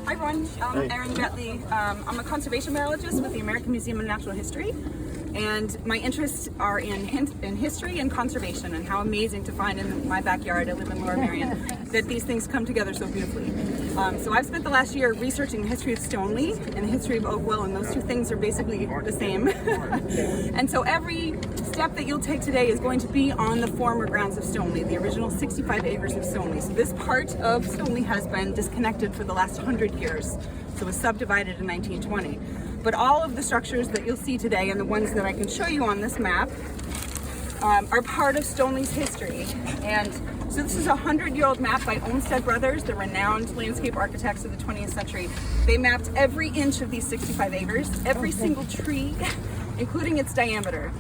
Hi everyone, I'm Erin Jetley. I'm a conservation biologist with the American Museum of Natural History, and my interests are in history and conservation, and how amazing to find in my backyard, I live in Lower Merion, that these things come together so beautifully. So I've spent the last year researching the history of Stoneleigh and the history of Oakwell, and those two things are basically the same. And so every step that you'll take today is going to be on the former grounds of Stoneleigh, the original 65 acres of Stoneleigh. So this part of Stoneleigh has been disconnected for the last 100 years. So it was subdivided in 1920. But all of the structures that you'll see today, and the ones that I can show you on this map, are part of Stoneleigh's history. And so this is a 100-year-old map by Olmsted Brothers, the renowned landscape architects of the 20th century. They mapped every inch of these 65 acres, every single tree, including its diameter.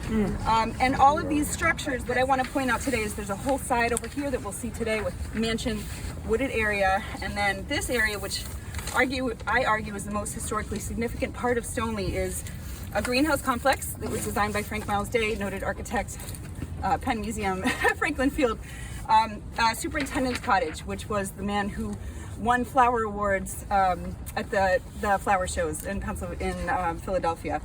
And all of these structures, what I want to point out today is there's a whole side over here that we'll see today with mansion, wooded area, and then this area, which I argue is the most historically significant part of Stoneleigh, is a greenhouse complex that was designed by Frank Miles Day, noted architect, Penn Museum, Franklin Field, Superintendent's cottage, which was the man who won flower awards at the flower shows in Philadelphia.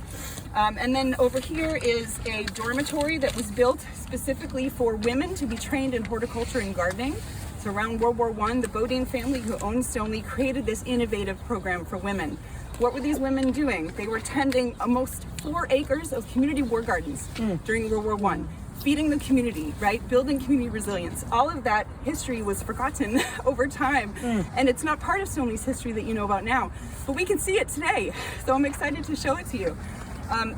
And then over here is a dormitory that was built specifically for women to be trained in horticulture and gardening. So around World War I, the Bodine family who owned Stoneleigh created this innovative program for women. What were these women doing? They were tending almost 4 acres of community war gardens during World War I. Feeding the community, right? Building community resilience. All of that history was forgotten over time, and it's not part of Stoneleigh's history that you know about now, but we can see it today, so I'm excited to show it to you.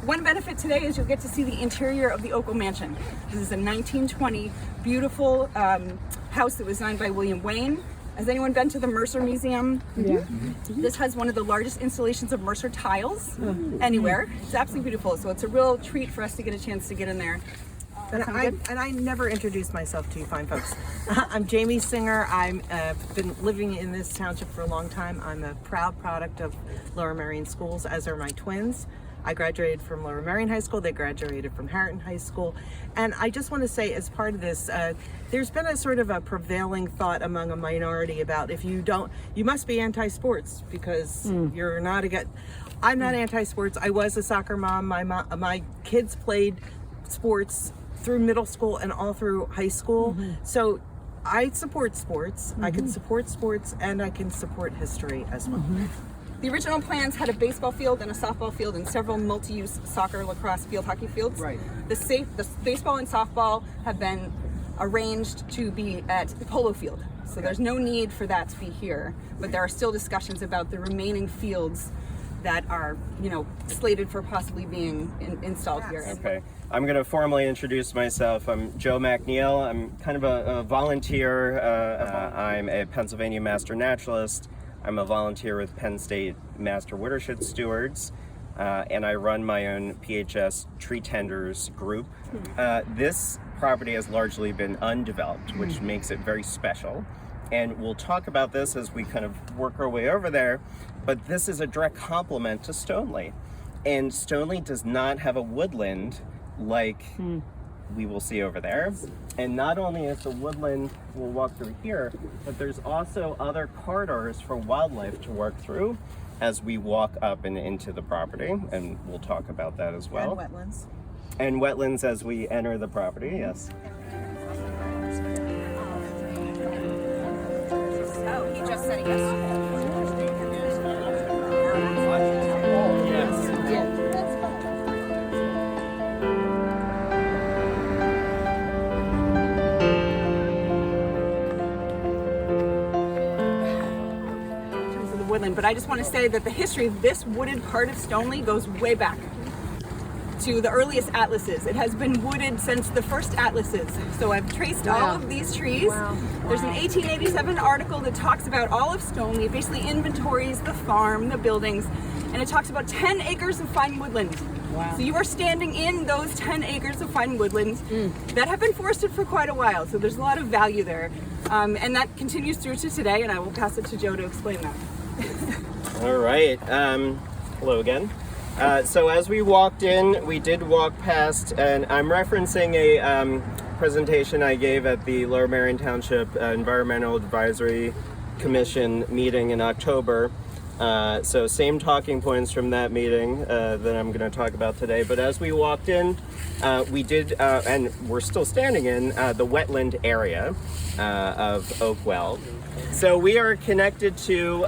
One benefit today is you'll get to see the interior of the Oakwell Mansion. This is a 1920 beautiful house that was designed by William Wayne. Has anyone been to the Mercer Museum? Yeah. This has one of the largest installations of Mercer tiles anywhere. It's absolutely beautiful, so it's a real treat for us to get a chance to get in there. And I never introduced myself to you fine folks. I'm Jamie Singer. I've been living in this township for a long time. I'm a proud product of Lower Merion Schools, as are my twins. I graduated from Lower Merion High School. They graduated from Harrington High School. And I just want to say, as part of this, there's been a sort of a prevailing thought among a minority about if you don't, you must be anti-sports because you're not I'm not anti-sports. I was a soccer mom. My kids played sports through middle school and all through high school. So I support sports. I can support sports, and I can support history as well. The original plans had a baseball field and a softball field and several multi-use soccer, lacrosse, field hockey fields. Right. The baseball and softball have been arranged to be at the polo field. So there's no need for that to be here, but there are still discussions about the remaining fields that are, slated for possibly being installed here. Okay. I'm going to formally introduce myself. I'm Joe McNeil. I'm kind of a volunteer. I'm a Pennsylvania Master Naturalist. I'm a volunteer with Penn State Master Watershed Stewards, and I run my own PHS Tree Tenders group. This property has largely been undeveloped, which makes it very special. And we'll talk about this as we kind of work our way over there, but this is a direct complement to Stoneleigh. And Stoneleigh does not have a woodland like we will see over there. And not only is the woodland we'll walk through here, but there's also other corridors for wildlife to work through as we walk up and into the property, and we'll talk about that as well. And wetlands. And wetlands as we enter the property, yes. Oh, he just said yes. Woodland, but I just want to say that the history of this wooded part of Stoneleigh goes way back to the earliest atlases. It has been wooded since the first atlases. So I've traced all of these trees. There's an 1887 article that talks about all of Stoneleigh, basically inventories the farm, the buildings, and it talks about 10 acres of fine woodland. So you are standing in those 10 acres of fine woodlands that have been forested for quite a while. So there's a lot of value there. And that continues through to today, and I will pass it to Joe to explain that. All right. Hello again. So as we walked in, we did walk past, and I'm referencing a presentation I gave at the Lower Merion Township Environmental Advisory Commission meeting in October. So same talking points from that meeting that I'm going to talk about today. But as we walked in, we did, and we're still standing in, the wetland area of Oakwell. So we are connected to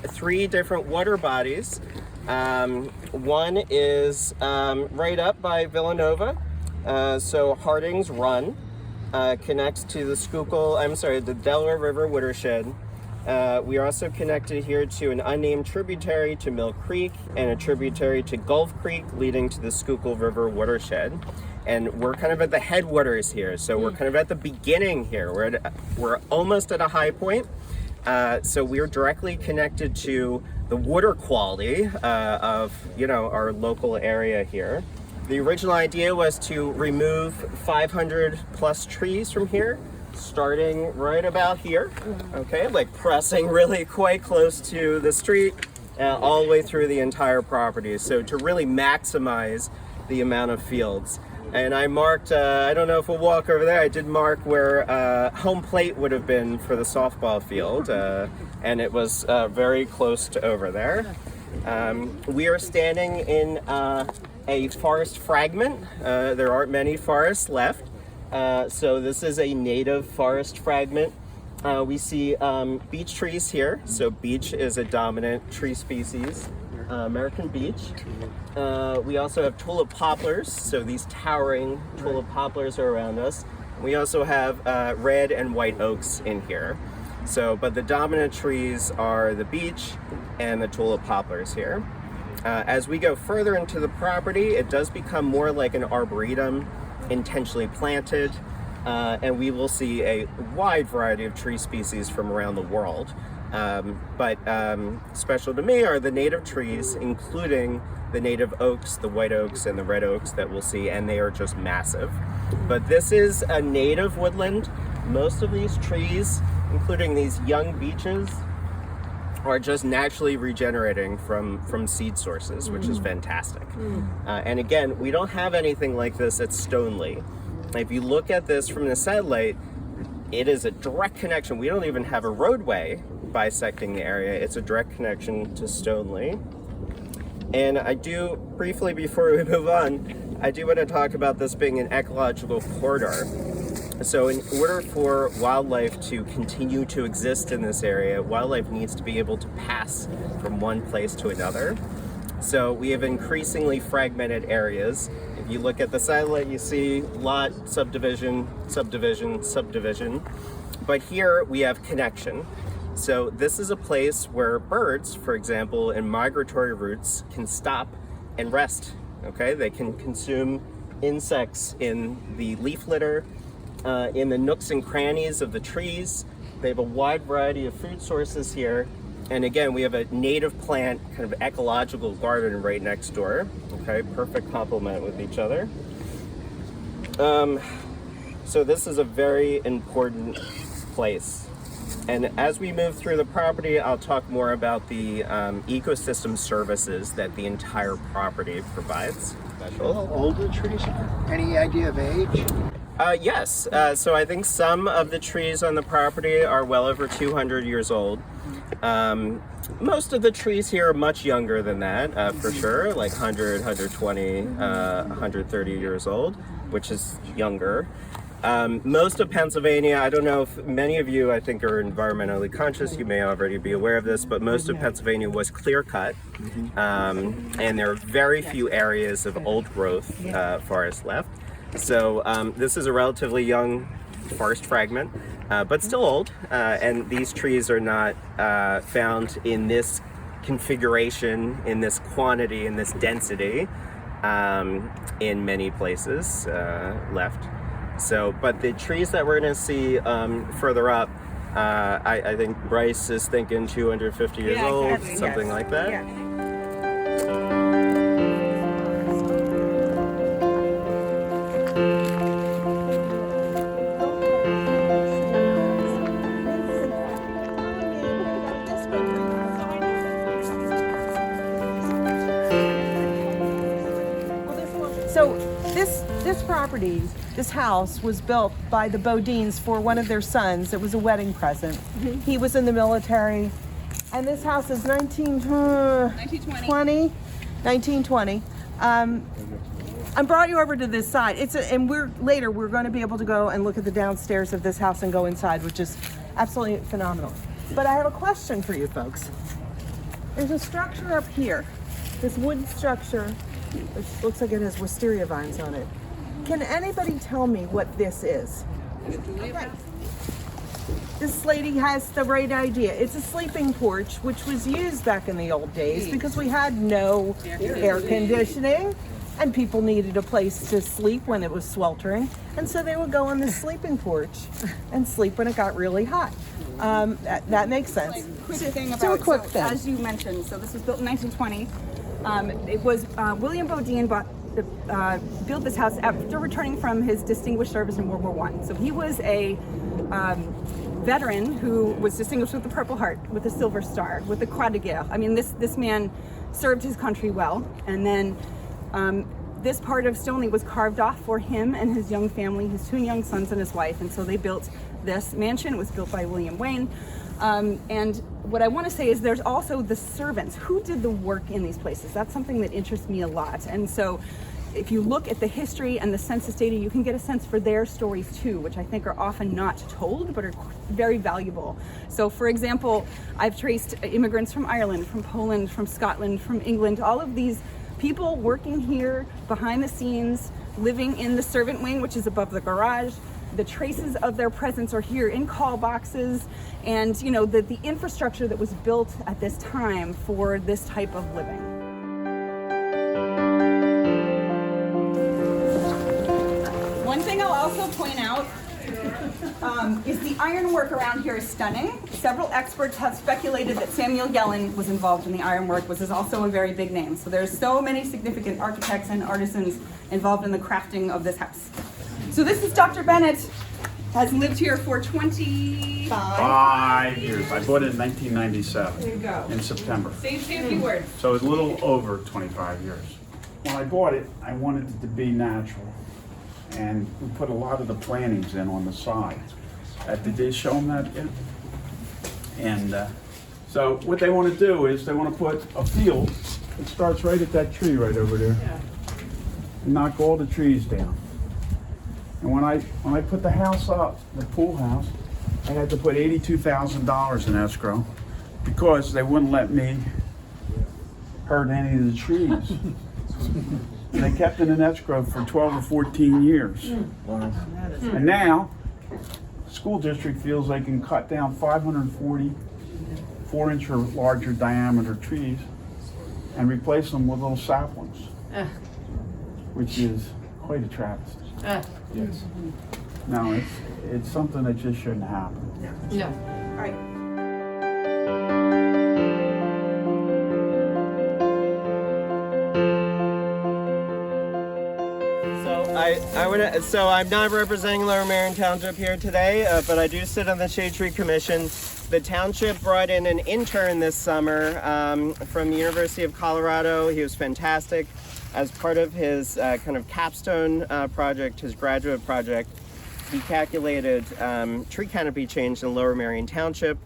3 different water bodies. One is right up by Villanova. So Harding's Run connects to the Delaware River watershed. We are also connected here to an unnamed tributary to Mill Creek and a tributary to Gulf Creek leading to the Schuylkill River watershed. And we're kind of at the headwaters here, so we're kind of at the beginning here. We're almost at a high point. So we're directly connected to the water quality of our local area here. The original idea was to remove 500 plus trees from here, starting right about here, okay, like pressing really quite close to the street, all the way through the entire property. So to really maximize the amount of fields. And I marked, I don't know if we'll walk over there, I did mark where home plate would have been for the softball field, and it was very close to over there. We are standing in a forest fragment. There aren't many forests left. So this is a native forest fragment. We see beech trees here. So beech is a dominant tree species, American beech. We also have tulip poplars. So these towering tulip poplars are around us. We also have red and white oaks in here. So, but the dominant trees are the beech and the tulip poplars here. As we go further into the property, it does become more like an arboretum, intentionally planted, and we will see a wide variety of tree species from around the world. But special to me are the native trees, including the native oaks, the white oaks, and the red oaks that we'll see, and they are just massive. But this is a native woodland. Most of these trees, including these young beeches, are just naturally regenerating from seed sources, which is fantastic. And again, we don't have anything like this at Stoneleigh. If you look at this from the satellite, it is a direct connection. We don't even have a roadway bisecting the area. It's a direct connection to Stoneleigh. And I do, briefly before we move on, I do want to talk about this being an ecological corridor. So in order for wildlife to continue to exist in this area, wildlife needs to be able to pass from one place to another. So we have increasingly fragmented areas. If you look at the satellite, you see lot, subdivision, subdivision, subdivision. But here we have connection. So this is a place where birds, for example, in migratory routes can stop and rest, okay? They can consume insects in the leaf litter, in the nooks and crannies of the trees. They have a wide variety of food sources here. And again, we have a native plant, kind of ecological garden right next door. Okay, perfect complement with each other. So this is a very important place. And as we move through the property, I'll talk more about the ecosystem services that the entire property provides. How old are the trees? Any idea of age? Yes, so I think some of the trees on the property are well over 200 years old. Most of the trees here are much younger than that, for sure, like 100, 120, 130 years old, which is younger. Most of Pennsylvania, I don't know if many of you, I think, are environmentally conscious. You may already be aware of this, but most of Pennsylvania was clear cut. And there are very few areas of old growth forest left. So this is a relatively young forest fragment, but still old. And these trees are not found in this configuration, in this quantity, in this density in many places left. So, but the trees that we're going to see further up, I think Bryce is thinking 250 years old, exactly, something like that. Yeah. So this property, this house was built by the Bodines for one of their sons. It was a wedding present. He was in the military And this house is 1920. 1920. I brought you over to this side. And we're going to be able to go and look at the downstairs of this house and go inside, which is absolutely phenomenal. But I have a question for you folks. There's a structure up here, this wood structure, which looks like it has wisteria vines on it. Can anybody tell me what this is? Okay. This lady has the right idea. It's a sleeping porch, which was used back in the old days because we had no air conditioning and people needed a place to sleep when it was sweltering. And so they would go on this sleeping porch and sleep when it got really hot. That makes sense. Quick thing So about, a quick thing. as you mentioned, so this was built in 1920. It was William Bodine built this house after returning from his distinguished service in World War I. So he was a veteran who was distinguished with the Purple Heart, with the Silver Star, with the Croix de Guerre. I mean, this man served his country well. And then this part of Stoneleigh was carved off for him and his young family, his 2 young sons and his wife. And so they built this mansion. It was built by William Wayne. And what I want to say is there's also the servants. Who did the work in these places? That's something that interests me a lot. And so if you look at the history and the census data, you can get a sense for their stories too, which I think are often not told, but are very valuable. So for example, I've traced immigrants from Ireland, from Poland, from Scotland, from England, all of these people working here behind the scenes, living in the servant wing, which is above the garage. The traces of their presence are here in call boxes, and you know, the infrastructure that was built at this time for this type of living. One thing I'll also point out is the ironwork around here is stunning. Several experts have speculated that Samuel Yellen was involved in the ironwork, which is also a very big name. So there's so many significant architects and artisans involved in the crafting of this house. So this is Dr. Bennett, has lived here for 25 years. I bought it in 1997. There you go. In September. Say a few words. So it's a little over 25 years. When I bought it, I wanted it to be natural. And we put a lot of the plantings in on the side. Did they show them that yet? And so what they want to do is they want to put a field that starts right at that tree right over there. Yeah. And knock all the trees down. And when I put the house up, the pool house, I had to put $82,000 in escrow because they wouldn't let me hurt any of the trees. And they kept it in escrow for 12 or 14 years. And now, the school district feels they can cut down 540 4-inch or larger diameter trees and replace them with little saplings, which is quite a travesty. Yes. No, it's something that just shouldn't happen. Yeah. All right. So I'm not representing Lower Merion Township here today, but I do sit on the Shade Tree Commission. The township brought in an intern this summer from the University of Colorado. He was fantastic. As part of his kind of capstone project, his graduate project, he calculated tree canopy change in Lower Merion Township.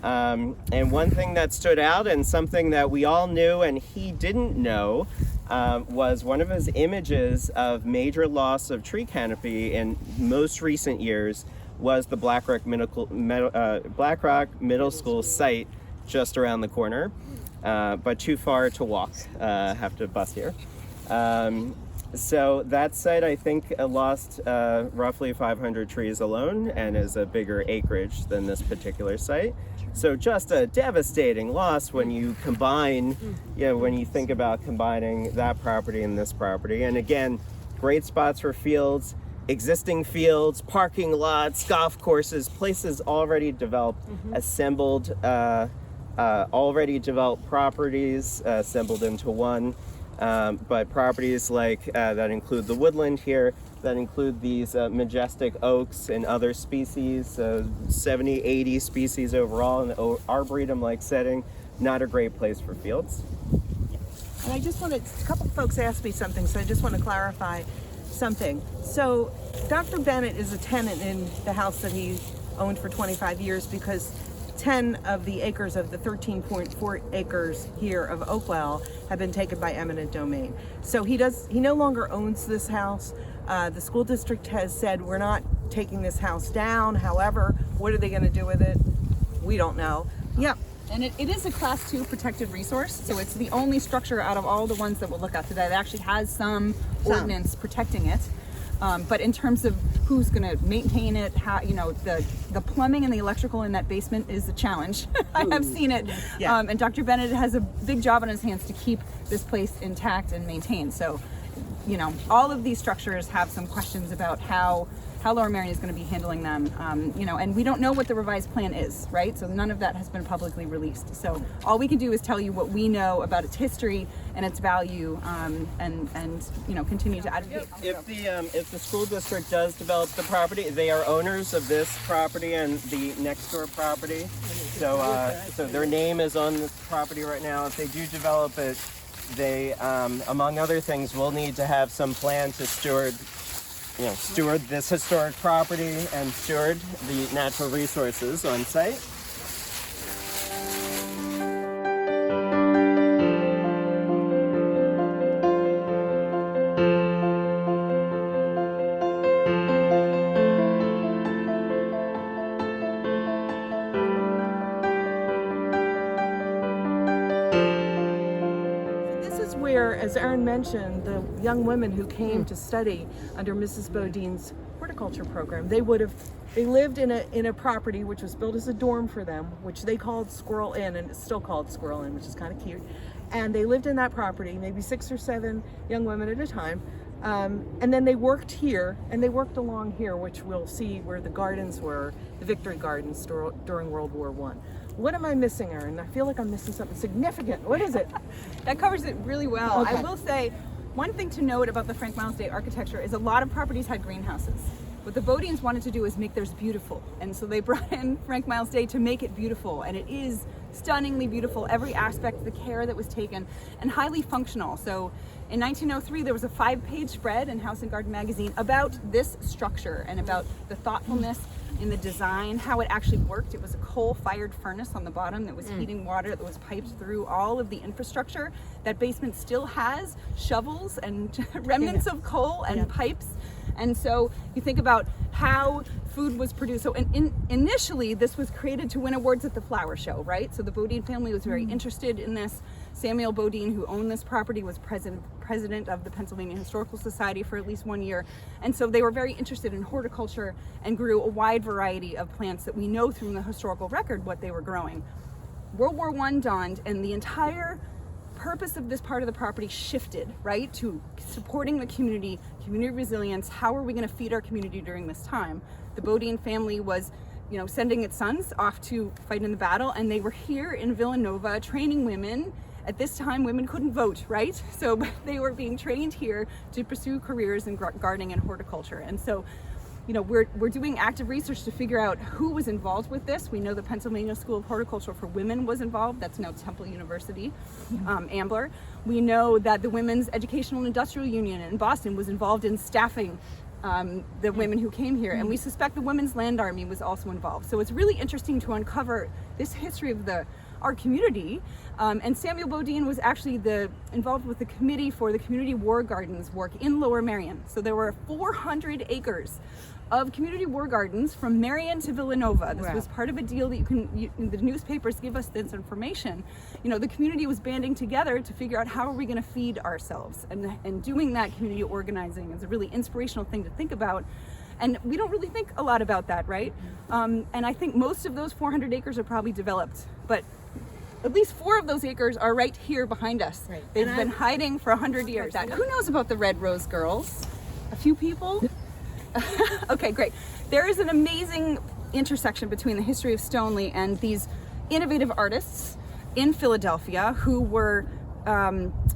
And one thing that stood out, and something that we all knew and he didn't know, was one of his images of major loss of tree canopy in most recent years was the Black Rock Middle School site just around the corner, but too far to walk, have to bus here. So that site, I think, lost roughly 500 trees alone and is a bigger acreage than this particular site. So just a devastating loss when you combine, when you think about combining that property and this property. And again, great spots for fields, existing fields, parking lots, golf courses, places already developed, assembled, already developed properties assembled into one. But properties like that include the woodland here, that include these majestic oaks and other species, 70, 80 species overall in the arboretum-like setting. Not a great place for fields. And I just wanted, a couple folks asked me something, so I just want to clarify something. So Dr. Bennett is a tenant in the house that he owned for 25 years because 10 of the acres of the 13.4 acres here of Oakwell have been taken by eminent domain. So he no longer owns this house. The school district has said, we're not taking this house down. However, what are they going to do with it? We don't know. Yep. And it is a Class 2 protected resource, so it's the only structure out of all the ones that we'll look at today that actually has some ordinance protecting it. But in terms of who's going to maintain it, how, you know, the plumbing and the electrical in that basement is a challenge. I have seen it. Yeah. And Dr. Bennett has a big job on his hands to keep this place intact and maintained. So, you know, all of these structures have some questions about how Lower Merion is going to be handling them, you know, and we don't know what the revised plan is, right? So none of that has been publicly released. So all we can do is tell you what we know about its history and its value, and you know, continue to advocate. If the school district does develop the property, they are owners of this property and the next door property. So so their name is on this property right now. If they do develop it, they, among other things, will need to have some plan to steward this historic property and steward the natural resources on site. Where, as Erin mentioned, the young women who came to study under Mrs. Bodine's horticulture program, they lived in a property which was built as a dorm for them, which they called Squirrel Inn, and it's still called Squirrel Inn, which is kind of cute. And they lived in that property, maybe 6 or 7 young women at a time. And then they worked here, and they worked along here, which we'll see where the gardens were, the Victory Gardens during World War I. What am I missing, Erin? I feel like I'm missing something significant. What is it? That covers it really well. Okay. I will say, one thing to note about the Frank Miles Day architecture is a lot of properties had greenhouses. What the Bodines wanted to do is make theirs beautiful. And so they brought in Frank Miles Day to make it beautiful. And it is stunningly beautiful, every aspect, the care that was taken, and highly functional. So in 1903, there was a 5-page spread in House and Garden magazine about this structure and about the thoughtfulness in the design, how it actually worked. It was a coal-fired furnace on the bottom that was heating water that was piped through all of the infrastructure. That basement still has shovels and remnants of coal and pipes. And so you think about how food was produced. So initially, this was created to win awards at the flower show, right? So the Bodine family was very interested in this. Samuel Bodine, who owned this property, was president of the Pennsylvania Historical Society for at least 1 year. And so they were very interested in horticulture and grew a wide variety of plants that we know from the historical record what they were growing. World War I dawned, and the entire purpose of this part of the property shifted, right, to supporting the community resilience. How are we going to feed our community during this time? The Bodine family was, you know, sending its sons off to fight in the battle, and they were here in Villanova training women. At this time, women couldn't vote, right? So they were being trained here to pursue careers in gardening and horticulture. And so, you know, we're doing active research to figure out who was involved with this. We know the Pennsylvania School of Horticulture for Women was involved. That's now Temple University, Ambler. We know that the Women's Educational and Industrial Union in Boston was involved in staffing the women who came here. And we suspect the Women's Land Army was also involved. So it's really interesting to uncover this history of our community. And Samuel Bodine was actually involved with the committee for the Community War Gardens work in Lower Merion. So there were 400 acres of community war gardens from Merion to Villanova. This was part of a deal that the newspapers give us this information. You know, the community was banding together to figure out how are we going to feed ourselves, and doing that community organizing is a really inspirational thing to think about. And we don't really think a lot about that, right? And I think most of those 400 acres are probably developed, but at least 4 of those acres are right here behind us. Right. They've been hiding for 100 years. Who knows about the Red Rose Girls? A few people? Okay, great. There is an amazing intersection between the history of Stoneleigh and these innovative artists in Philadelphia who were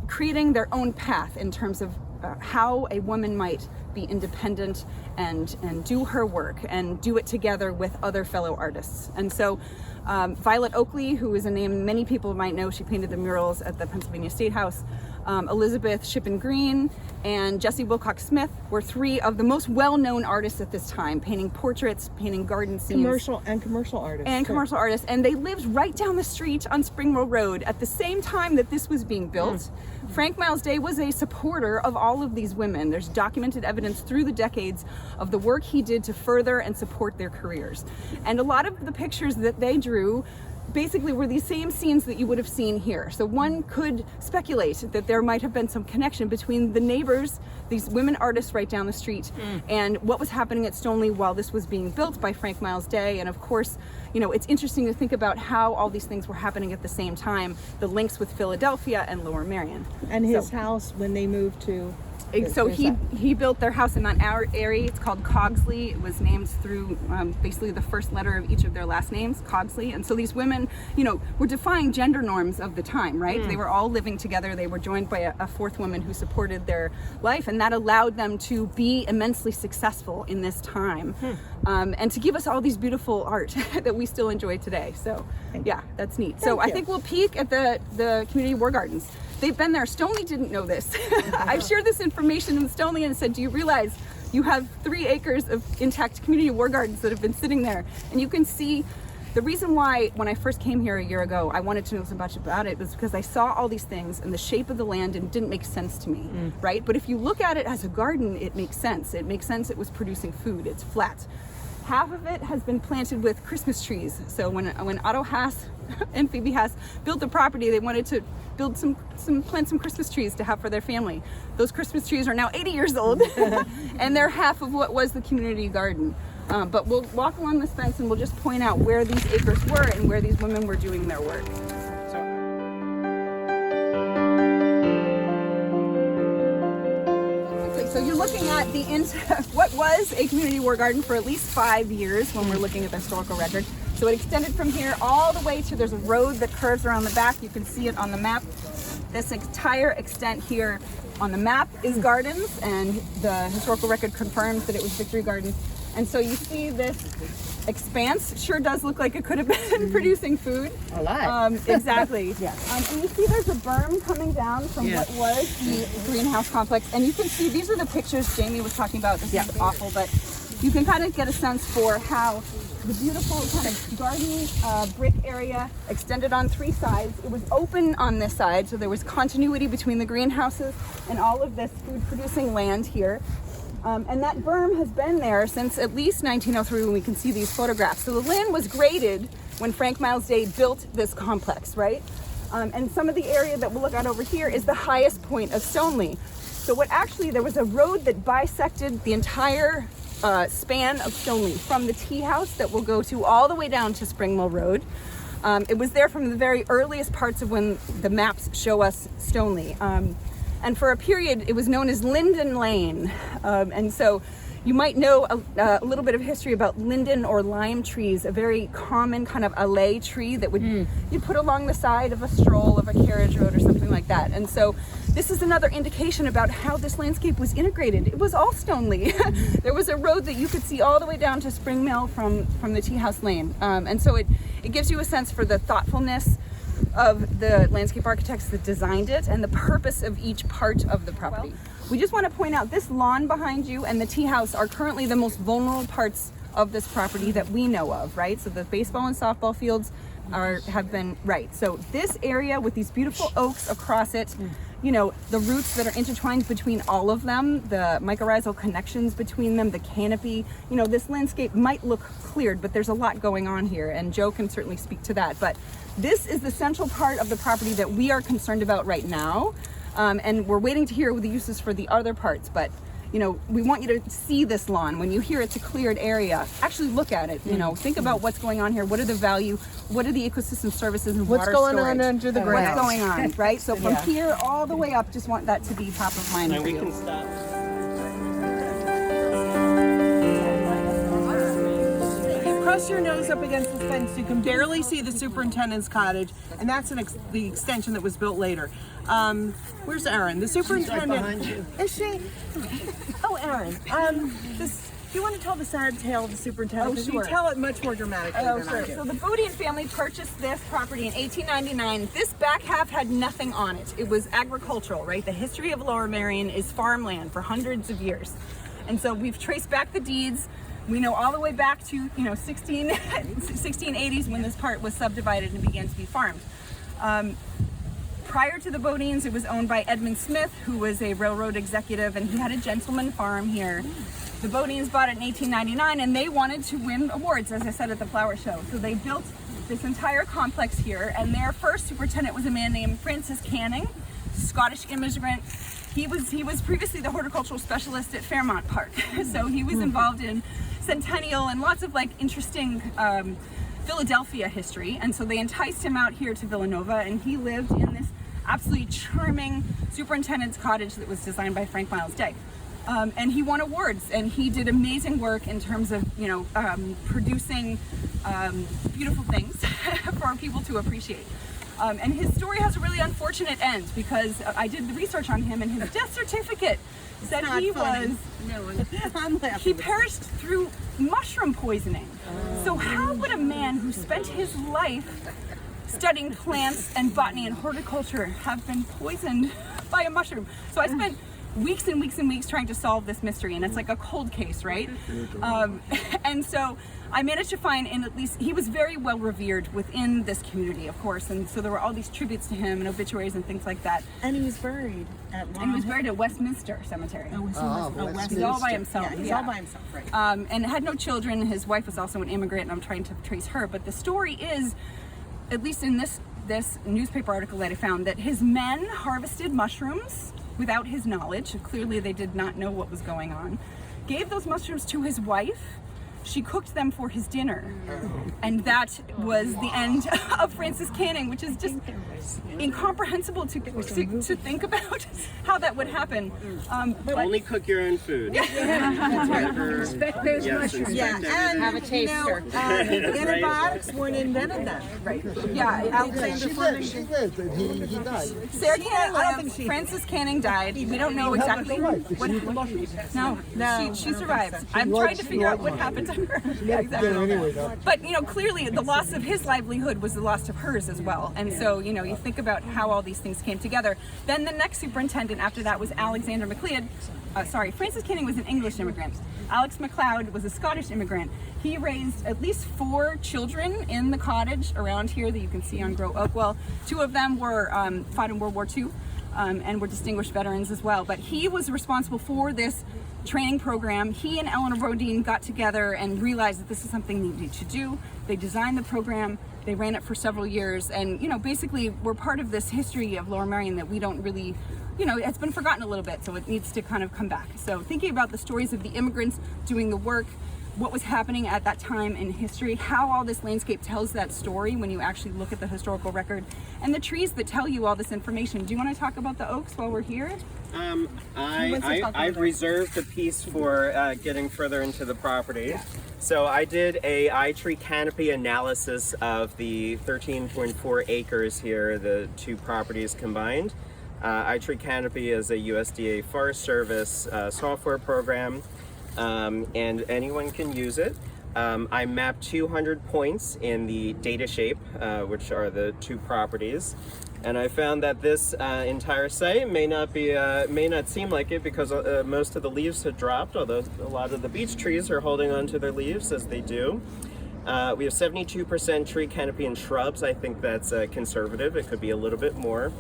creating their own path in terms of how a woman might be independent and do her work and do it together with other fellow artists. And so Violet Oakley, who is a name many people might know, she painted the murals at the Pennsylvania State House. Elizabeth Shippen Green, and Jessie Wilcox Smith were three of the most well-known artists at this time, painting portraits, painting garden scenes. Commercial artists. And commercial artists. And they lived right down the street on Spring Mill Road at the same time that this was being built. Frank Miles Day was a supporter of all of these women. There's documented evidence through the decades of the work he did to further and support their careers. And a lot of the pictures that they drew basically were these same scenes that you would have seen here. So one could speculate that there might have been some connection between the neighbors, these women artists right down the street, and what was happening at Stoneleigh while this was being built by Frank Miles Day. And of course, you know, it's interesting to think about how all these things were happening at the same time, the links with Philadelphia and Lower Merion. And his house when they moved to... So he built their house in Mount Airy. It's called Cogsley. It was named through basically the first letter of each of their last names, Cogsley. And so these women, you know, were defying gender norms of the time, right? They were all living together. They were joined by a fourth woman who supported their life, and that allowed them to be immensely successful in this time, and to give us all these beautiful art that we still enjoy today. So yeah, that's neat. So I think we'll peek at the community war gardens. They've been there. Stoneleigh didn't know this. I've shared this information in Stoneleigh and said, do you realize you have 3 acres of intact community war gardens that have been sitting there? And you can see the reason why when I first came here a year ago, I wanted to know so much about it was because I saw all these things and the shape of the land and it didn't make sense to me, right? But if you look at it as a garden, it makes sense. It makes sense it was producing food. It's flat. Half of it has been planted with Christmas trees. So when Otto Haas and Phoebe Haas built the property, they wanted to build plant some Christmas trees to have for their family. Those Christmas trees are now 80 years old, and they're half of what was the community garden. But we'll walk along this fence and we'll just point out where these acres were and where these women were doing their work. So you're looking at what was a community war garden for at least 5 years when we're looking at the historical record. So it extended from here all the way to, there's a road that curves around the back. You can see it on the map. This entire extent here on the map is gardens, and the historical record confirms that it was Victory Garden. And so you see this expanse sure does look like it could have been producing food. A lot. Exactly. Yes. And you see there's a berm coming down from what was the greenhouse complex. And you can see, these are the pictures Jamie was talking about. This is awful, but you can kind of get a sense for how the beautiful kind of garden brick area extended on 3 sides. It was open on this side, so there was continuity between the greenhouses and all of this food-producing land here. And that berm has been there since at least 1903 when we can see these photographs. So the land was graded when Frank Miles Day built this complex, right? And some of the area that we'll look at over here is the highest point of Stoneleigh. So there was a road that bisected the entire span of Stoneleigh from the tea house that we'll go to all the way down to Spring Mill Road. It was there from the very earliest parts of when the maps show us Stoneleigh. And for a period, it was known as Linden Lane. And so you might know a little bit of history about linden or lime trees, a very common kind of allay tree that you'd put along the side of a stroll of a carriage road or something like that. And so this is another indication about how this landscape was integrated. It was all Stoneleigh. There was a road that you could see all the way down to Spring Mill from the Tea House Lane. And so it gives you a sense for the thoughtfulness of the landscape architects that designed it and the purpose of each part of the property. We just want to point out this lawn behind you and the tea house are currently the most vulnerable parts of this property that we know of, right? So the baseball and softball fields have been, right. So this area with these beautiful oaks across it, you know, the roots that are intertwined between all of them, the mycorrhizal connections between them, the canopy, you know, this landscape might look cleared, but there's a lot going on here, and Joe can certainly speak to that. But this is the central part of the property that we are concerned about right now, and we're waiting to hear the uses for the other parts. But you know, we want you to see this lawn. When you hear it's a cleared area, actually look at it. You know, think about what's going on here. What are the value? What are the ecosystem services and what's water going storage? on under the ground? What's going on, right? So from here all the way up, just want that to be top of mind. And for we you. can stop. Press your nose up against the fence. You can barely see the superintendent's cottage, and that's the extension that was built later. Where's Erin? The superintendent. She's right behind you. Is she? Oh, Erin. Do you want to tell the sad tale of the superintendent? Oh, 'Cause sure. You tell it much more dramatically than I do. So the Bodian family purchased this property in 1899. This back half had nothing on it. It was agricultural, right? The history of Lower Merion is farmland for hundreds of years. And so we've traced back the deeds. We know all the way back to 1680s when this part was subdivided and began to be farmed. Prior to the Bodians, it was owned by Edmund Smith, who was a railroad executive, and he had a gentleman farm here. The Bodians bought it in 1899, and they wanted to win awards, as I said at the flower show. So they built this entire complex here, and their first superintendent was a man named Francis Canning, Scottish immigrant. He was previously the horticultural specialist at Fairmount Park, so he was involved in Centennial and lots of interesting Philadelphia history, and so they enticed him out here to Villanova, and he lived in this absolutely charming superintendent's cottage that was designed by Frank Miles Day. And he won awards, and he did amazing work in terms of producing beautiful things for people to appreciate. And his story has a really unfortunate end because I did the research on him, and his death certificate said he perished through mushroom poisoning. So how would a man who spent his life studying plants and botany and horticulture have been poisoned by a mushroom? So I spent weeks and weeks and weeks trying to solve this mystery, and it's like a cold case, right? And so I managed to find, and at least he was very well revered within this community, of course, and so there were all these tributes to him and obituaries and things like that. And he was buried at And he was buried at Westminster Cemetery. He's He's all by himself. Yeah, he's all by himself, right? And had no children. His wife was also an immigrant, and I'm trying to trace her. But the story is, at least in this newspaper article that I found, that his men harvested mushrooms without his knowledge. Clearly they did not know what was going on. Gave those mushrooms to his wife. She cooked them for his dinner, and that was the end of Francis Canning, which is just incomprehensible to think about how that would happen. But only cook your own food. Respect those mushrooms. Yeah, and Have a taster. Antibiotics weren't invented then. Right. Yeah. She lived, and he died. Sarah Canning I don't lived. think she- Francis Canning died. We don't know exactly what. No, she survived. I'm trying to figure out what happened to her. Yeah, exactly. But clearly the loss of his livelihood was the loss of hers as well. And so you think about how all these things came together. Then the next superintendent after that was Alexander MacLeod. Francis Canning was an English immigrant. Alex MacLeod was a Scottish immigrant. He raised at least 4 children in the cottage around here that you can see on Grow Oakwell. 2 of them were fought in World War II and were distinguished veterans as well. But he was responsible for this training program. He and Eleanor Bodine got together and realized that this is something they needed to do. They designed the program. They ran it for several years, and basically we're part of this history of Lower Merion that we don't really, it's been forgotten a little bit, so it needs to kind of come back. So thinking about the stories of the immigrants doing the work, what was happening at that time in history, how all this landscape tells that story when you actually look at the historical record, and the trees that tell you all this information. Do you want to talk about the oaks while we're here? I've reserved a piece for getting further into the property. So I did a tree canopy analysis of the 13.4 acres here, the 2 properties combined. tree canopy is a USDA Forest Service software program, and anyone can use it. I mapped 200 points in the data shape, which are the 2 properties. And I found that this entire site may not seem like it because most of the leaves had dropped, although a lot of the beech trees are holding on to their leaves as they do. We have 72% tree canopy and shrubs. I think that's conservative. It could be a little bit more.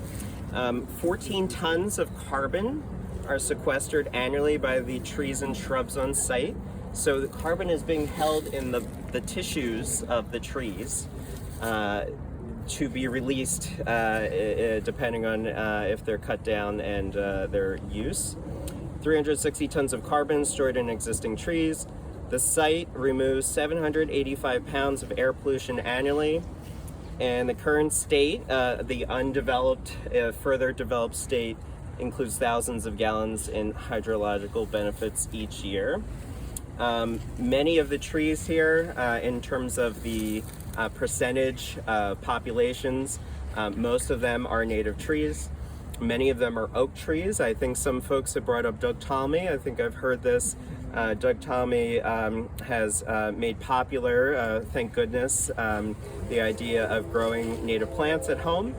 14 tons of carbon are sequestered annually by the trees and shrubs on site. So the carbon is being held in the tissues of the trees. To be released depending on if they're cut down and their use. 360 tons of carbon stored in existing trees. The site removes 785 pounds of air pollution annually. And the current state, the undeveloped, further developed state, includes thousands of gallons in hydrological benefits each year. Many of the trees here, in terms of the percentage populations, most of them are native trees. Many of them are oak trees. I think some folks have brought up Doug Ptolemy. I think I've heard this. Doug Talmy has made popular, thank goodness, the idea of growing native plants at home,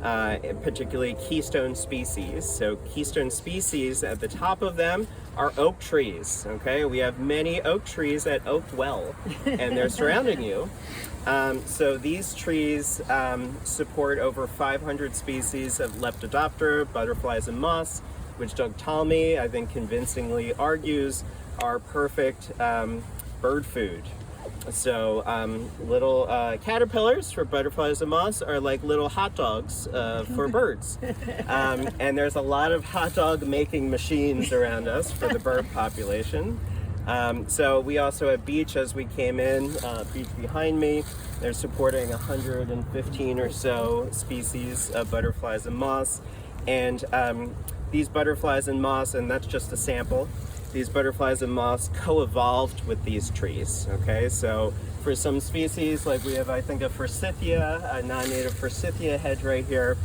particularly keystone species. So keystone species, at the top of them are oak trees, okay? We have many oak trees at Oakwell, and they're surrounding you. So these trees support over 500 species of lepidoptera, butterflies, and moths, which Doug Talmy, I think, convincingly argues are perfect bird food. So little caterpillars for butterflies and moths are like little hot dogs for birds. And there's a lot of hot dog making machines around us for the bird population. So we also have beech as we came in, beech behind me. They're supporting 115 or so species of butterflies and moths. And these butterflies and moths, and that's just a sample, these butterflies and moths co-evolved with these trees, okay? So for some species, like we have, I think, a forsythia, a non-native forsythia hedge right here,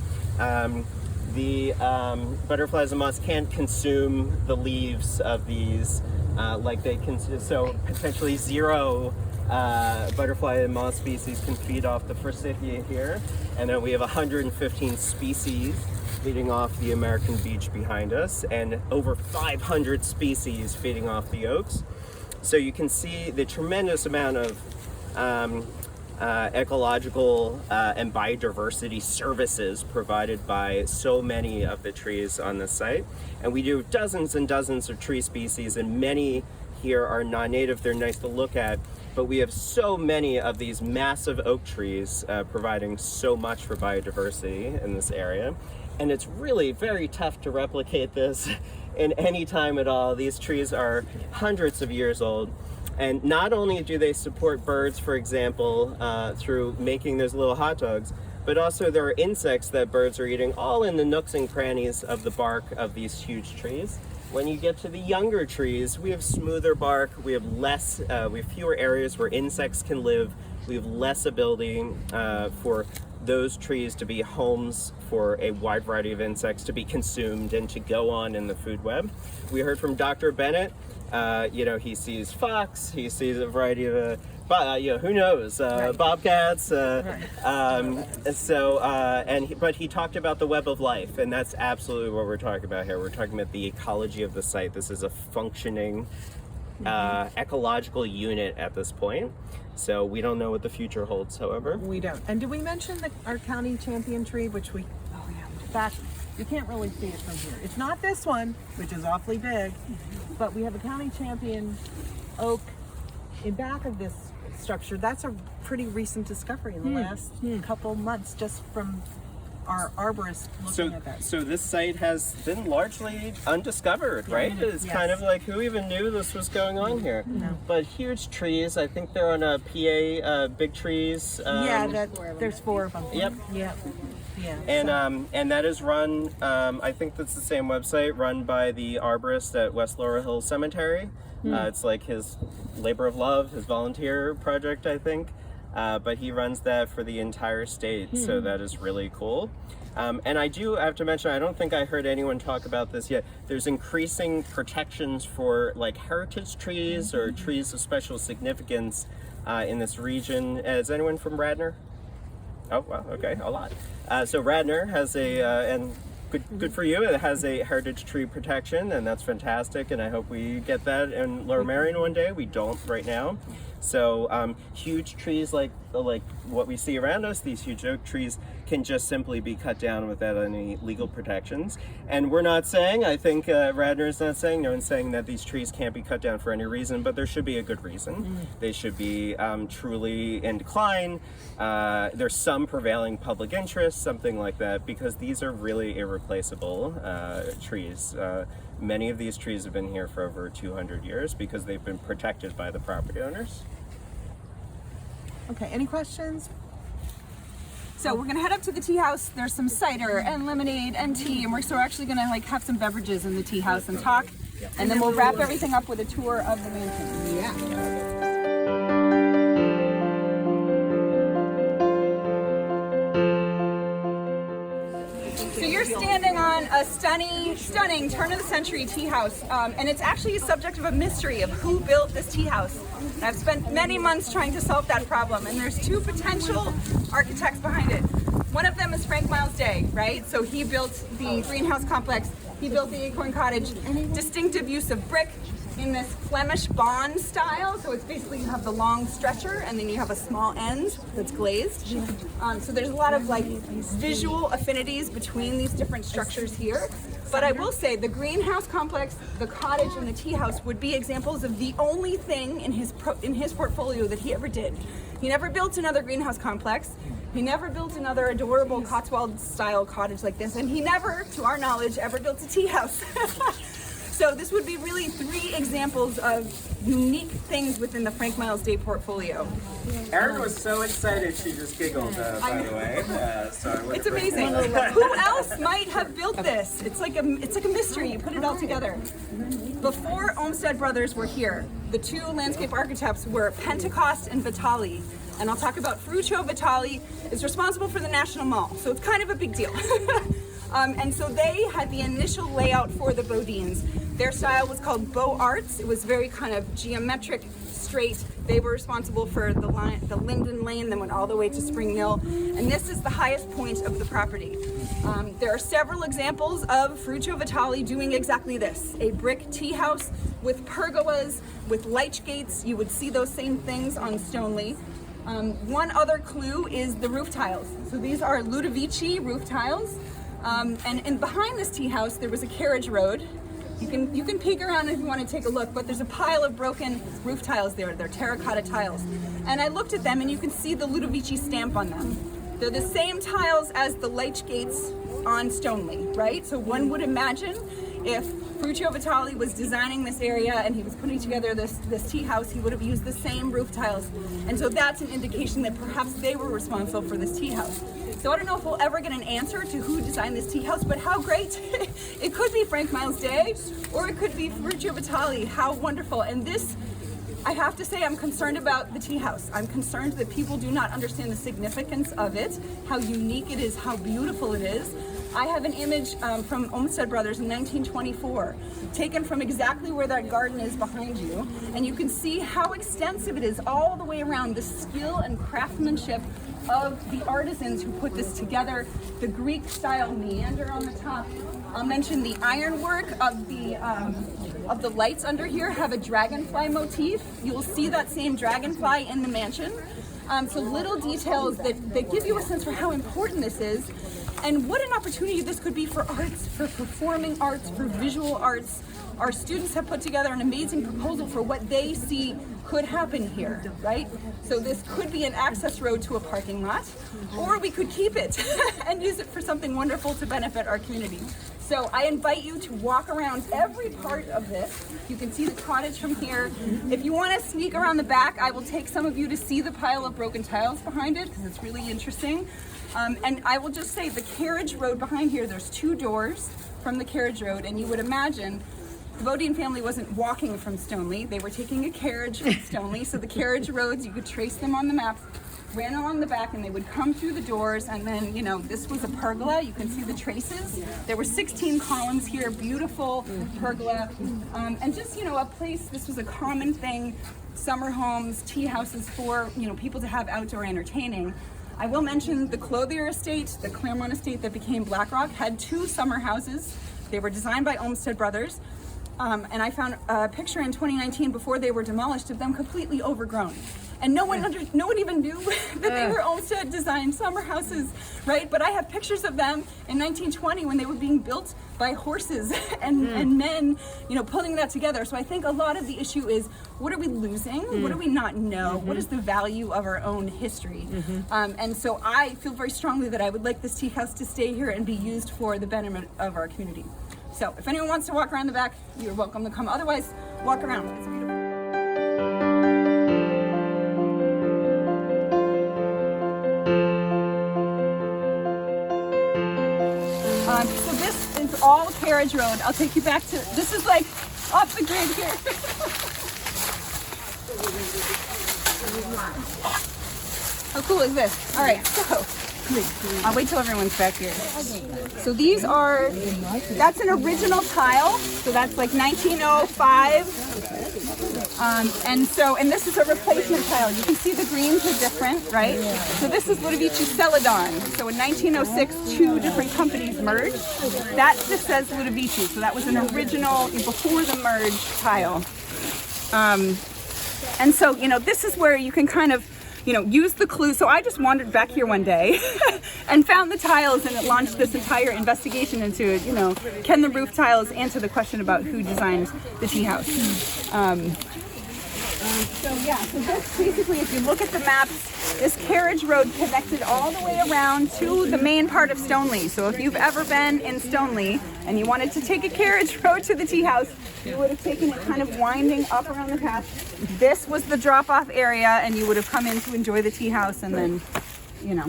the butterflies and moths can't consume the leaves of these like they can, so potentially 0 butterfly and moth species can feed off the forsythia here. And then we have 115 species feeding off the American beech behind us, and over 500 species feeding off the oaks. So you can see the tremendous amount of ecological and biodiversity services provided by so many of the trees on the site. And we do dozens and dozens of tree species, and many here are non-native. They're nice to look at, but we have so many of these massive oak trees providing so much for biodiversity in this area. And it's really very tough to replicate this in any time at all. These trees are hundreds of years old. And not only do they support birds, for example, through making those little hot dogs, but also there are insects that birds are eating all in the nooks and crannies of the bark of these huge trees. When you get to the younger trees, we have smoother bark, we have fewer areas where insects can live, we have less ability for those trees to be homes for a wide variety of insects to be consumed and to go on in the food web. We heard from Dr. Bennett, he sees fox, he sees a variety of, who knows, bobcats. But he talked about the web of life, and that's absolutely what we're talking about here. We're talking about the ecology of the site. This is a functioning ecological unit at this point. So we don't know what the future holds, however. We don't. And did we mention our county champion tree, which back, you can't really see it from here. It's not this one, which is awfully big, but we have a county champion oak in back of this structure. That's a pretty recent discovery in the last couple months, just from our arborist looking at that. So this site has been largely undiscovered, right? It's kind of like, who even knew this was going on here? No. But huge trees, I think they're on a PA, big trees. There's 4 of them. Yep. Yeah. And that is run, I think that's the same website, run by the arborist at West Laurel Hill Cemetery. It's like his labor of love, his volunteer project, I think. But he runs that for the entire state, so that is really cool. And I do have to mention, I don't think I heard anyone talk about this yet, there's increasing protections for like heritage trees or trees of special significance in this region. Is anyone from Radnor? Oh, wow, okay, a lot. So Radnor has and good for you, it has a heritage tree protection, and that's fantastic, and I hope we get that in Lower Merion one day. We don't right now. So huge trees like what we see around us, these huge oak trees, can just simply be cut down without any legal protections. And we're not saying, I think Radnor's not saying, no one's saying that these trees can't be cut down for any reason, but there should be a good reason. They should be truly in decline. There's some prevailing public interest, something like that, because these are really irreplaceable trees. Many of these trees have been here for over 200 years because they've been protected by the property owners. Okay, any questions? So we're gonna head up to the tea house. There's some cider and lemonade and tea, and we're actually gonna have some beverages in the tea house and talk, and then we'll wrap everything up with a tour of the mansion. Yeah. So you're standing on a stunning turn-of-the-century tea house, and it's actually a subject of a mystery of who built this tea house. And I've spent many months trying to solve that problem, and there's two potential architects behind it. One of them is Frank Miles Day, right? So he built the greenhouse complex, he built the acorn cottage, distinctive use of brick in this Flemish bond style. So it's basically you have the long stretcher and then you have a small end that's glazed. So there's a lot of like visual affinities between these different structures here. But I will say the greenhouse complex, the cottage, and the tea house would be examples of the only thing in his portfolio that he ever did. He never built another greenhouse complex. He never built another adorable Cotswold-style cottage like this, and he never, to our knowledge, ever built a tea house. So this would be really 3 examples of unique things within the Frank Miles Day portfolio. Erin was so excited she just giggled, by the way. It's amazing. Who else might have built this? It's like a mystery. You put it all together. Before Olmsted Brothers were here, the 2 landscape architects were Pentecost and Vitali. And I'll talk about Ferruccio Vitali is responsible for the National Mall, so it's kind of a big deal. And so they had the initial layout for the Bodines. Their style was called Beaux Arts. It was very kind of geometric, straight. They were responsible for the Linden Lane that went all the way to Spring Mill. And this is the highest point of the property. There are several examples of Ferruccio Vitali doing exactly this. A brick tea house with pergolas, with lich gates. You would see those same things on Stoneleigh. One other clue is the roof tiles. So these are Ludovici roof tiles. And behind this tea house, there was a carriage road. You can peek around if you want to take a look, but there's a pile of broken roof tiles there. They're terracotta tiles. And I looked at them and you can see the Ludovici stamp on them. They're the same tiles as the lich gates on Stoneleigh, right? So one would imagine if Ferruccio Vitali was designing this area and he was putting together this tea house, he would have used the same roof tiles. And so that's an indication that perhaps they were responsible for this tea house. So I don't know if we'll ever get an answer to who designed this tea house, but how great. It could be Frank Miles Day, or it could be Ferruccio Vitali. How wonderful. And this, I have to say, I'm concerned about the tea house. I'm concerned that people do not understand the significance of it, how unique it is, how beautiful it is. I have an image from Olmsted Brothers in 1924, taken from exactly where that garden is behind you, and you can see how extensive it is all the way around, the skill and craftsmanship of the artisans who put this together, the Greek-style meander on the top. I'll mention the ironwork of the lights under here have a dragonfly motif. You will see that same dragonfly in the mansion. So little details that give you a sense for how important this is. And what an opportunity this could be for arts, for performing arts, for visual arts. Our students have put together an amazing proposal for what they see could happen here, right? So this could be an access road to a parking lot, or we could keep it and use it for something wonderful to benefit our community. So I invite you to walk around every part of this. You can see the cottage from here. If you want to sneak around the back, I will take some of you to see the pile of broken tiles behind it, because it's really interesting. And I will just say the carriage road behind here, there's 2 doors from the carriage road, and you would imagine the Bodine family wasn't walking from Stoneleigh, they were taking a carriage from Stoneleigh, so the carriage roads, you could trace them on the map, ran along the back, and they would come through the doors, and then, you know, this was a pergola, you can see the traces. There were 16 columns here, beautiful pergola, and just, you know, a place, this was a common thing, summer homes, tea houses for, you know, people to have outdoor entertaining. I will mention the Clothier estate, the Claremont estate that became Blackrock, had 2 summer houses. They were designed by Olmsted Brothers. And I found a picture in 2019 before they were demolished of them completely overgrown. And no one even knew that they were Olmsted designed summer houses, right? But I have pictures of them in 1920 when they were being built by horses and men, you know, pulling that together. So I think a lot of the issue is, what are we losing? What do we not know? What is the value of our own history? And so I feel very strongly that I would like this tea house to stay here and be used for the betterment of our community. So if anyone wants to walk around the back, you're welcome to come. Otherwise, walk around. It's beautiful. So this is all carriage road. I'll take you back to, this is like off the grid here. How cool is this? All right, so I'll wait till everyone's back here. So these are, that's an original tile. So that's like 1905. And this is a replacement tile. You can see the greens are different, right? So this is Ludovici Celadon. So in 1906, two different companies merged. That just says Ludovici. So that was an original, before the merge tile. And so, this is where you can kind of, use the clue. So I just wandered back here one day and found the tiles, and it launched this entire investigation into it. Can the roof tiles answer the question about who designed the tea house? So this basically, if you look at the maps, this carriage road connected all the way around to the main part of Stoneleigh. So if you've ever been in Stoneleigh and you wanted to take a carriage road to the tea house, you would have taken it kind of winding up around the path. This was the drop-off area, and you would have come in to enjoy the tea house, and then,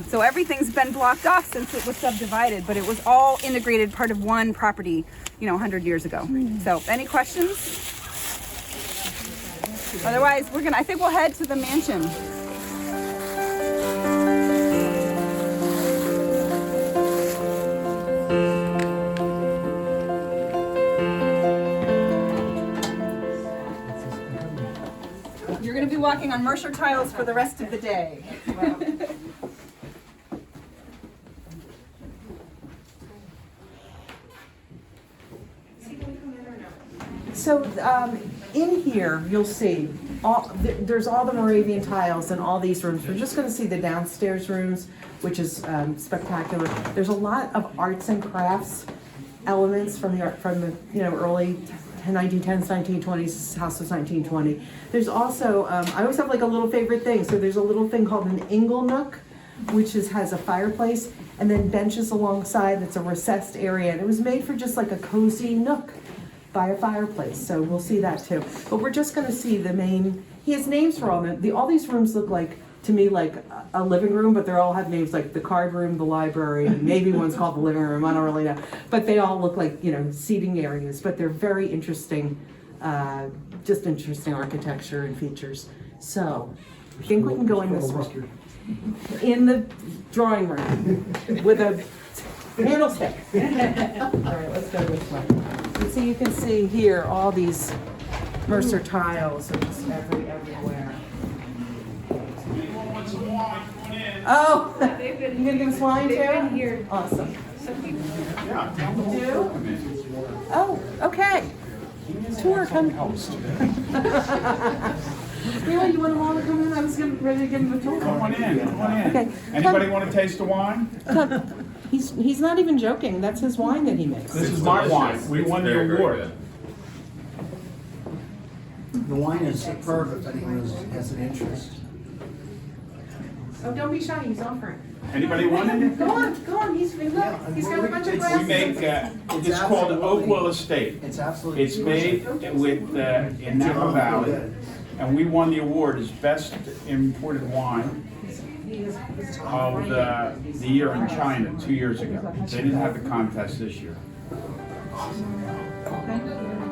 so everything's been blocked off since it was subdivided, but it was all integrated part of one property, 100 years ago. So any questions? Otherwise, I think we'll head to the mansion. You're going to be walking on Mercer tiles for the rest of the day. So in here, you'll see there's all the Moravian tiles in all these rooms. We're just going to see the downstairs rooms, which is spectacular. There's a lot of arts and crafts elements from the early 1910s, 1920s. This house was 1920. There's also I always have like a little favorite thing. So there's a little thing called an ingle nook, which has a fireplace, and then benches alongside. That's a recessed area, and it was made for just like a cozy nook by a fireplace. So we'll see that too. But we're just going to see the main. He has names for all of them. All these rooms look like, to me, like a living room, but they all have names like the card room, the library, maybe one's called the living room. I don't really know. But they all look like, seating areas. But they're very interesting, just interesting architecture and features. So I think we can go in this way. In the drawing room with a candlestick. All right, let's go this way. And so you can see here all these Mercer tiles are just everywhere. Oh, you gonna give us wine too? Here. Awesome. Do? Oh, okay. Tour, come. Really, you want them all to come in? I was ready to give them a tour. Come on in. Okay. Anybody want to taste the wine? Come. He's not even joking. That's his wine that he makes. This is my wine. We won the award. The wine is superb if anyone has an interest. Oh, don't be shy. He's offering. Anybody want it? Go on. He's got a bunch of glasses. We make, it's called Oakwell Estate. It's absolutely. It's made with, in Napa Valley, and we won the award as best imported wine of the year in China 2 years ago. They didn't have the contest this year. Okay.